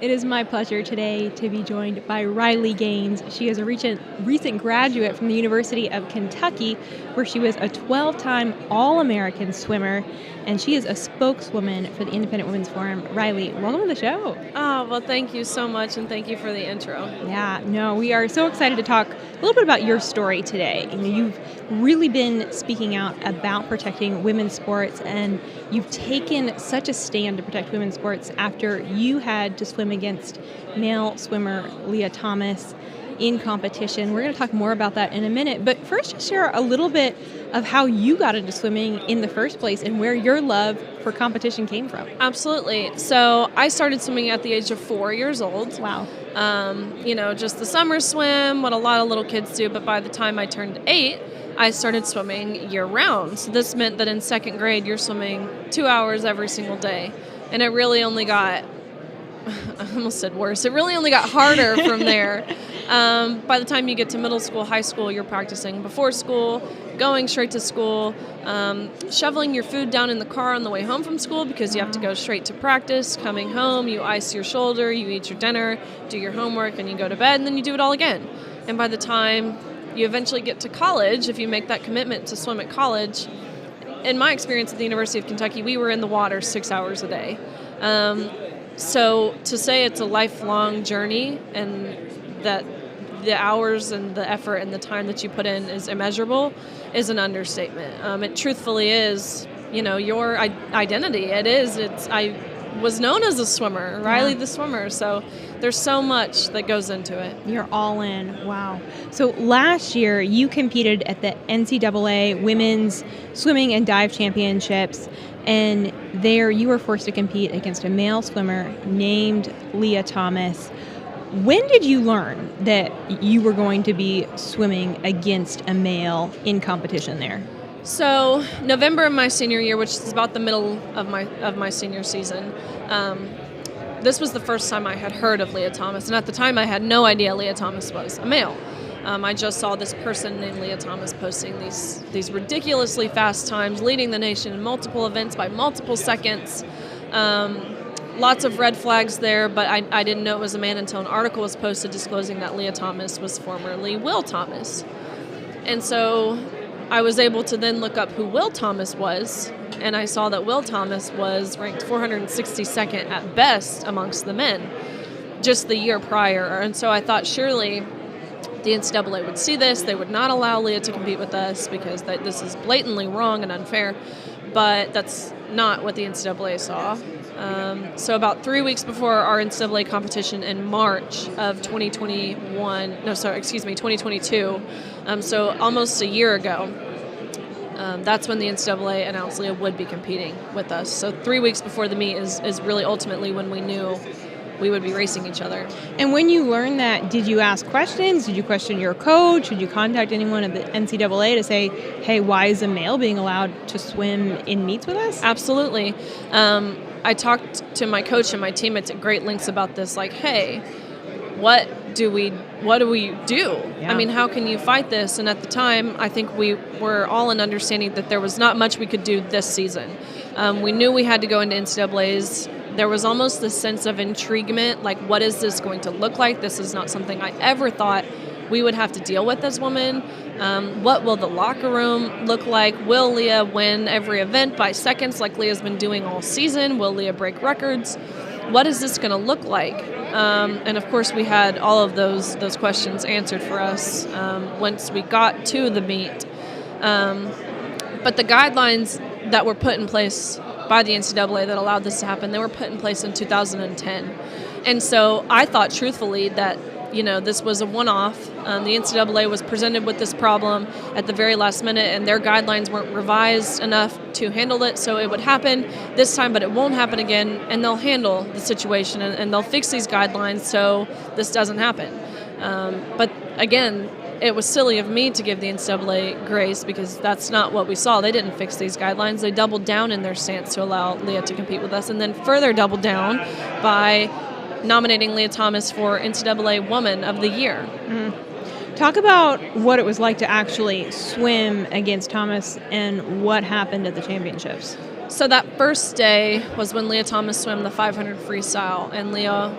It is my pleasure today to be joined by Riley Gaines. She is a recent graduate from the University of Kentucky, where she was a 12-time All-American swimmer, and she is a spokeswoman for the Independent Women's Forum. Riley, welcome to the show. Oh, well, thank you so much, and thank you for the intro. Yeah, no, we are so excited to talk a little bit about your story today. You've really been speaking out about protecting women's sports, and you've taken such a stand to protect women's sports after you had to swim against male swimmer Lia Thomas in competition. We're going to talk more about that in a minute, but first just share a little bit of how you got into swimming in the first place and where your love for competition came from. Absolutely. So I started swimming at the age of 4 years old. Wow. Just the summer swim, what a lot of little kids do, but by the time I turned 8, I started swimming year-round. So this meant that in second grade, you're swimming 2 hours every single day. And it really only got, I almost said worse, it really only got harder from there. By the time you get to middle school, high school, you're practicing before school, going straight to school, shoveling your food down in the car on the way home from school because you have to go straight to practice. Coming home, you ice your shoulder, you eat your dinner, do your homework, and you go to bed, and then you do it all again. And by the time you eventually get to college, if you make that commitment to swim at college, in my experience at the University of Kentucky, we were in the water 6 hours a day. So to say it's a lifelong journey and that the hours and the effort and the time that you put in is immeasurable is an understatement. It truthfully is, your identity. It is. I was known as a swimmer, Riley the swimmer. So there's so much that goes into it. You're all in. Wow. So last year you competed at the NCAA Women's Swimming and Dive Championships, and there you were forced to compete against a male swimmer named Lia Thomas. When did you learn that you were going to be swimming against a male in competition there? So November of my senior year, which is about the middle of my senior season, this was the first time I had heard of Leah Thomas, and at the time I had no idea Leah Thomas was a male. I just saw this person named Leah Thomas posting these ridiculously fast times, leading the nation in multiple events by multiple seconds. Lots of red flags there, but I didn't know it was a man until an article was posted disclosing that Leah Thomas was formerly Will Thomas. And so I was able to then look up who Will Thomas was, and I saw that Will Thomas was ranked 462nd at best amongst the men just the year prior. And so I thought surely the NCAA would see this. They would not allow Leah to compete with us because this is blatantly wrong and unfair, but that's not what the NCAA saw. So about 3 weeks before our NCAA competition in March of 2022, so almost a year ago, that's when the NCAA announced Leah would be competing with us. So 3 weeks before the meet is really ultimately when we knew we would be racing each other. And when you learned that, did you ask questions? Did you question your coach? Did you contact anyone at the NCAA to say, hey, why is a male being allowed to swim in meets with us? Absolutely. I talked to my coach and my teammates at great lengths about this, like, hey, what do we do? Yeah. I mean, how can you fight this? And at the time, I think we were all in understanding that there was not much we could do this season. We knew we had to go into NCAAs. There was almost this sense of intriguement, like, what is this going to look like? This is not something I ever thought we would have to deal with as women. What will the locker room look like? Will Leah win every event by seconds like Leah's been doing all season? Will Leah break records? What is this going to look like? And of course, we had all of those questions answered for us once we got to the meet. But the guidelines that were put in place by the NCAA that allowed this to happen, they were put in place in 2010. And so I thought truthfully that this was a one-off. The NCAA was presented with this problem at the very last minute, and their guidelines weren't revised enough to handle it, so it would happen this time, but it won't happen again, and they'll handle the situation, and they'll fix these guidelines so this doesn't happen. But again, it was silly of me to give the NCAA grace because that's not what we saw. They didn't fix these guidelines. They doubled down in their stance to allow Leah to compete with us, and then further doubled down by nominating Leah Thomas for NCAA Woman of the Year. Mm-hmm. Talk about what it was like to actually swim against Thomas and what happened at the championships. So that first day was when Leah Thomas swam the 500 freestyle, and Leah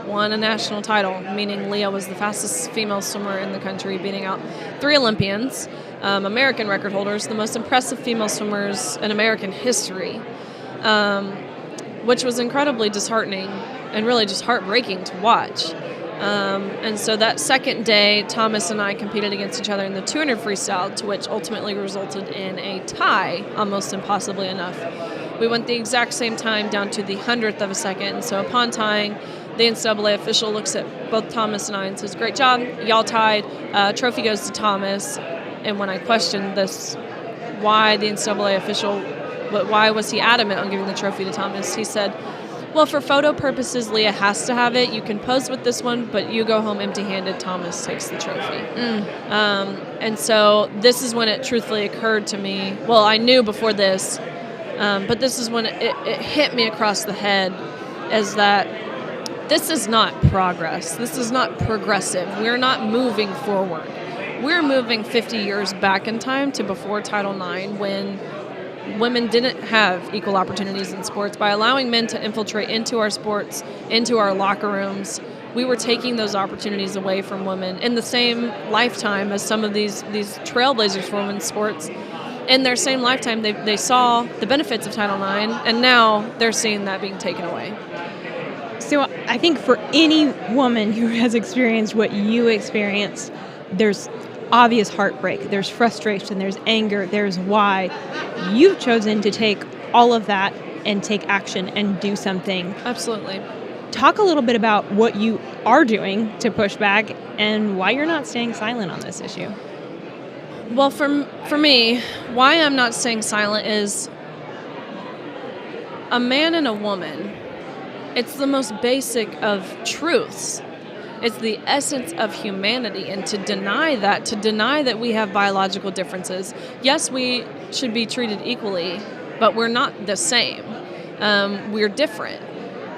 won a national title, meaning Leah was the fastest female swimmer in the country, beating out 3 Olympians, American record holders, the most impressive female swimmers in American history, which was incredibly disheartening and really just heartbreaking to watch. And so that second day, Thomas and I competed against each other in the 200 freestyle, to which ultimately resulted in a tie, almost impossibly enough. We went the exact same time down to the 100th of a second. So upon tying, the NCAA official looks at both Thomas and I and says, "Great job, y'all tied. Trophy goes to Thomas." And when I questioned this, why the NCAA official, why was he adamant on giving the trophy to Thomas, he said, "Well, for photo purposes, Leah has to have it. You can pose with this one, but you go home empty-handed. Thomas takes the trophy." And so this is when it truthfully occurred to me. Well, I knew before this, but this is when it hit me across the head, is that this is not progress. This is not progressive. We're not moving forward. We're moving 50 years back in time to before Title IX, when women didn't have equal opportunities in sports. By allowing men to infiltrate into our sports, into our locker rooms, we were taking those opportunities away from women in the same lifetime as some of these trailblazers for women's sports. In their same lifetime, they saw the benefits of Title IX, and now they're seeing that being taken away. So I think for any woman who has experienced what you experienced, there's obvious heartbreak, there's frustration, there's anger, there's why. You've chosen to take all of that and take action and do something. Absolutely. Talk a little bit about what you are doing to push back and why you're not staying silent on this issue. Well, for me, why I'm not staying silent is a man and a woman. It's the most basic of truths. It's the essence of humanity, and to deny that we have biological differences. Yes, we should be treated equally, but we're not the same. We're different.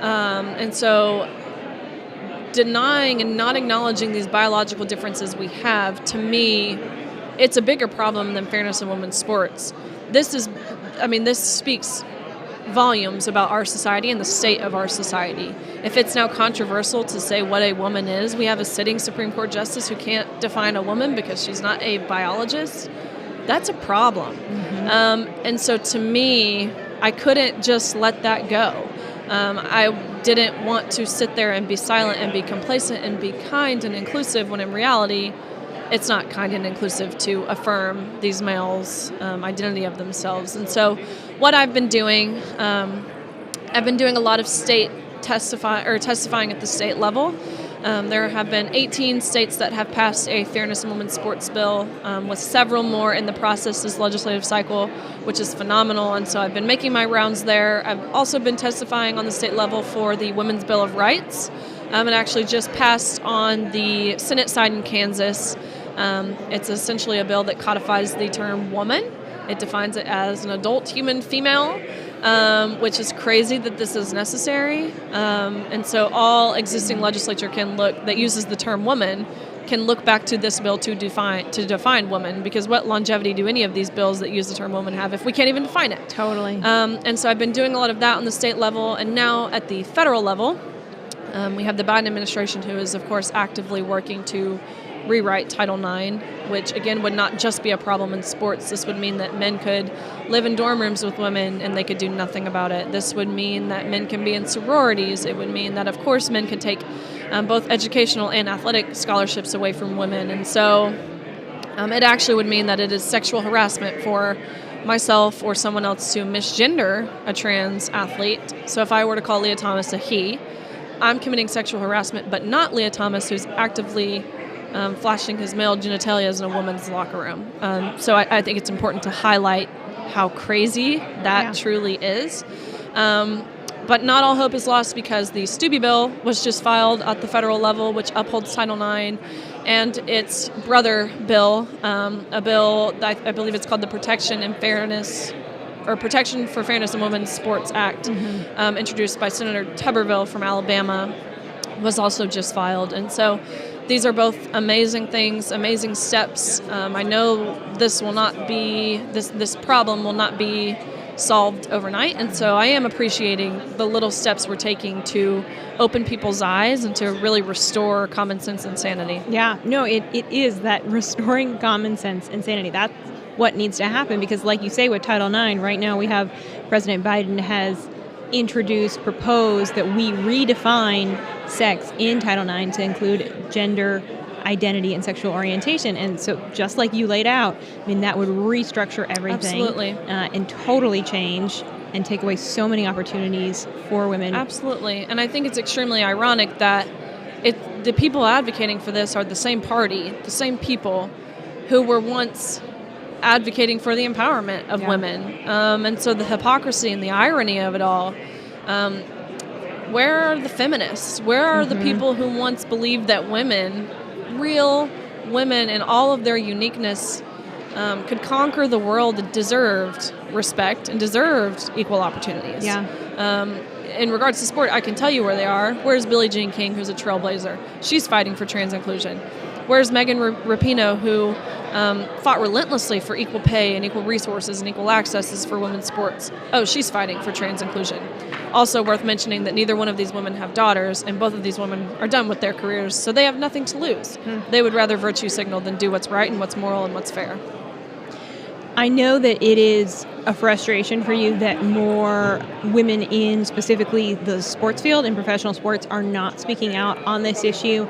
And so denying and not acknowledging these biological differences we have, to me, it's a bigger problem than fairness in women's sports. This speaks volumes about our society and the state of our society. If it's now controversial to say what a woman is, we have a sitting Supreme Court justice who can't define a woman because she's not a biologist. That's a problem. And so to me, I couldn't just let that go. I didn't want to sit there and be silent and be complacent and be kind and inclusive, when in reality, it's not kind and inclusive to affirm these males' identity of themselves. And so what I've been doing, I've been doing a lot of testifying at the state level. There have been 18 states that have passed a fairness in women's sports bill, with several more in the process this legislative cycle, which is phenomenal. And so I've been making my rounds there. I've also been testifying on the state level for the Women's Bill of Rights. It actually just passed on the Senate side in Kansas. It's essentially a bill that codifies the term woman. It defines it as an adult human female, which is crazy that this is necessary. And so all existing legislature that uses the term woman can look back to this bill to define woman, because what longevity do any of these bills that use the term woman have if we can't even define it? Totally. And so I've been doing a lot of that on the state level, and now at the federal level, we have the Biden administration, who is, of course, actively working to rewrite Title IX, which, again, would not just be a problem in sports. This would mean that men could live in dorm rooms with women and they could do nothing about it. This would mean that men can be in sororities. It would mean that, of course, men could take both educational and athletic scholarships away from women. And so it actually would mean that it is sexual harassment for myself or someone else to misgender a trans athlete. So if I were to call Lia Thomas a he, I'm committing sexual harassment, but not Lia Thomas, who's actively flashing his male genitalia in a woman's locker room. So I think it's important to highlight how crazy that truly is. But not all hope is lost, because the Stubbe bill was just filed at the federal level, which upholds Title IX, and its brother bill, a bill that I believe it's called the Protection for Fairness in Women's Sports Act, introduced by Senator Tuberville from Alabama, was also just filed. And so these are both amazing things, amazing steps. I know this will not be, this problem will not be solved overnight. And so I am appreciating the little steps we're taking to open people's eyes and to really restore common sense and sanity. Yeah, no, it is that restoring common sense and sanity. That's what needs to happen because, like you say, with Title IX, right now we have President Biden has proposed that we redefine sex in Title IX to include gender identity and sexual orientation. And so just like you laid out, I mean, that would restructure everything. Absolutely. And totally change and take away so many opportunities for women. Absolutely. And I think it's extremely ironic that the people advocating for this are the same party, the same people who were once advocating for the empowerment of women. And so the hypocrisy and the irony of it all, where are the feminists? Where are the people who once believed that women, real women in all of their uniqueness, could conquer the world and deserved respect and deserved equal opportunities? In regards to sport, I can tell you where they are. Where's Billie Jean King, who's a trailblazer? She's fighting for trans inclusion. Where's Megan Rapinoe, who fought relentlessly for equal pay and equal resources and equal accesses for women's sports? Oh, she's fighting for trans inclusion. Also worth mentioning that neither one of these women have daughters, and both of these women are done with their careers, so they have nothing to lose. They would rather virtue signal than do what's right and what's moral and what's fair. I know that it is a frustration for you that more women in specifically the sports field and professional sports are not speaking out on this issue.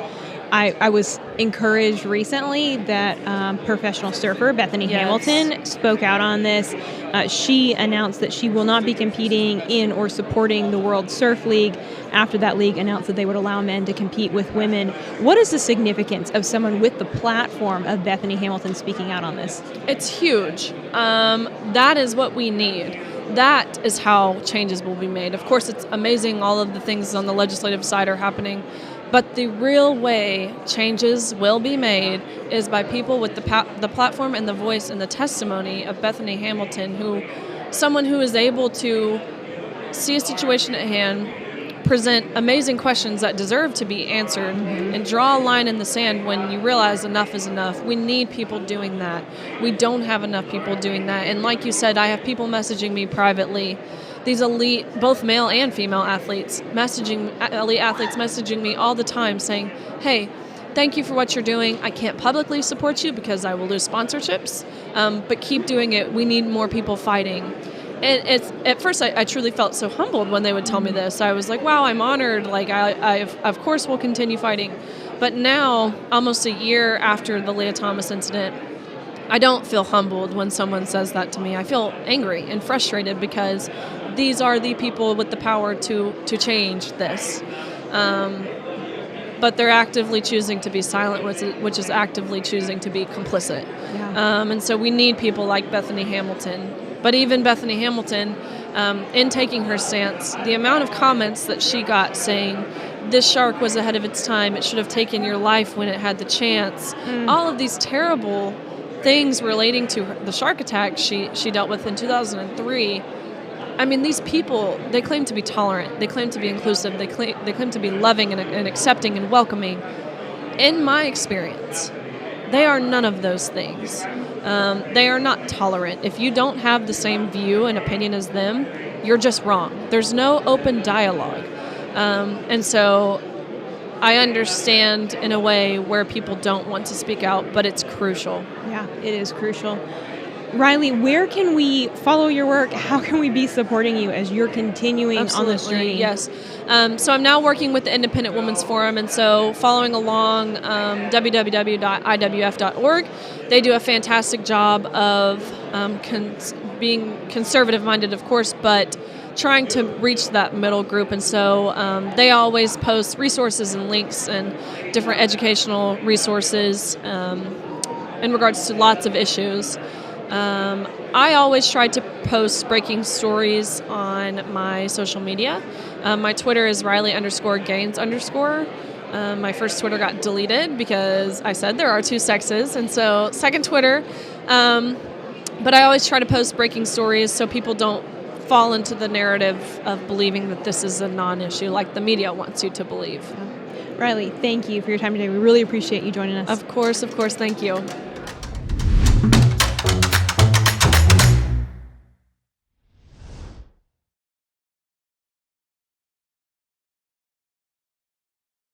I was encouraged recently that professional surfer Bethany Hamilton spoke out on this. She announced that she will not be competing in or supporting the World Surf League after that league announced that they would allow men to compete with women. What is the significance of someone with the platform of Bethany Hamilton speaking out on this? It's huge. That is what we need. That is how changes will be made. Of course, it's amazing all of the things on the legislative side are happening. But the real way changes will be made is by people with the platform and the voice and the testimony of Bethany Hamilton, someone who is able to see a situation at hand, present amazing questions that deserve to be answered, and draw a line in the sand when you realize enough is enough. We need people doing that. We don't have enough people doing that. And like you said, I have people messaging me privately, these elite, both male and female athletes, elite athletes messaging me all the time saying, hey, thank you for what you're doing. I can't publicly support you because I will lose sponsorships, but keep doing it. We need more people fighting. And at first I truly felt so humbled when they would tell me this. I was like, wow, I'm honored. Like, I of course will continue fighting. But now, almost a year after the Lia Thomas incident, I don't feel humbled when someone says that to me. I feel angry and frustrated because these are the people with the power to change this. But they're actively choosing to be silent, which is actively choosing to be complicit. And so we need people like Bethany Hamilton. But even Bethany Hamilton, in taking her stance, the amount of comments that she got saying, this shark was ahead of its time, it should have taken your life when it had the chance, all of these terrible things relating to the shark attack she dealt with in 2003. I mean, these people, they claim to be tolerant, they claim to be inclusive, they claim to be loving and accepting and welcoming. In my experience, they are none of those things. They are not tolerant. If you don't have the same view and opinion as them, you're just wrong. There's no open dialogue. And so I understand in a way where people don't want to speak out, but it's crucial. Yeah, it is crucial. Riley, where can we follow your work? How can we be supporting you as you're continuing on this journey? Yes. So I'm now working with the Independent Women's Forum, and so following along www.iwf.org. They do a fantastic job of being conservative-minded, of course, but trying to reach that middle group. And so they always post resources and links and different educational resources in regards to lots of issues. I always try to post breaking stories on my social media. My Twitter is Riley_Gaines_. My first Twitter got deleted because I said there are two sexes, and so second Twitter. But I always try to post breaking stories so people don't fall into the narrative of believing that this is a non-issue like the media wants you to believe. Riley, thank you for your time today. We really appreciate you joining us. Of course, thank you.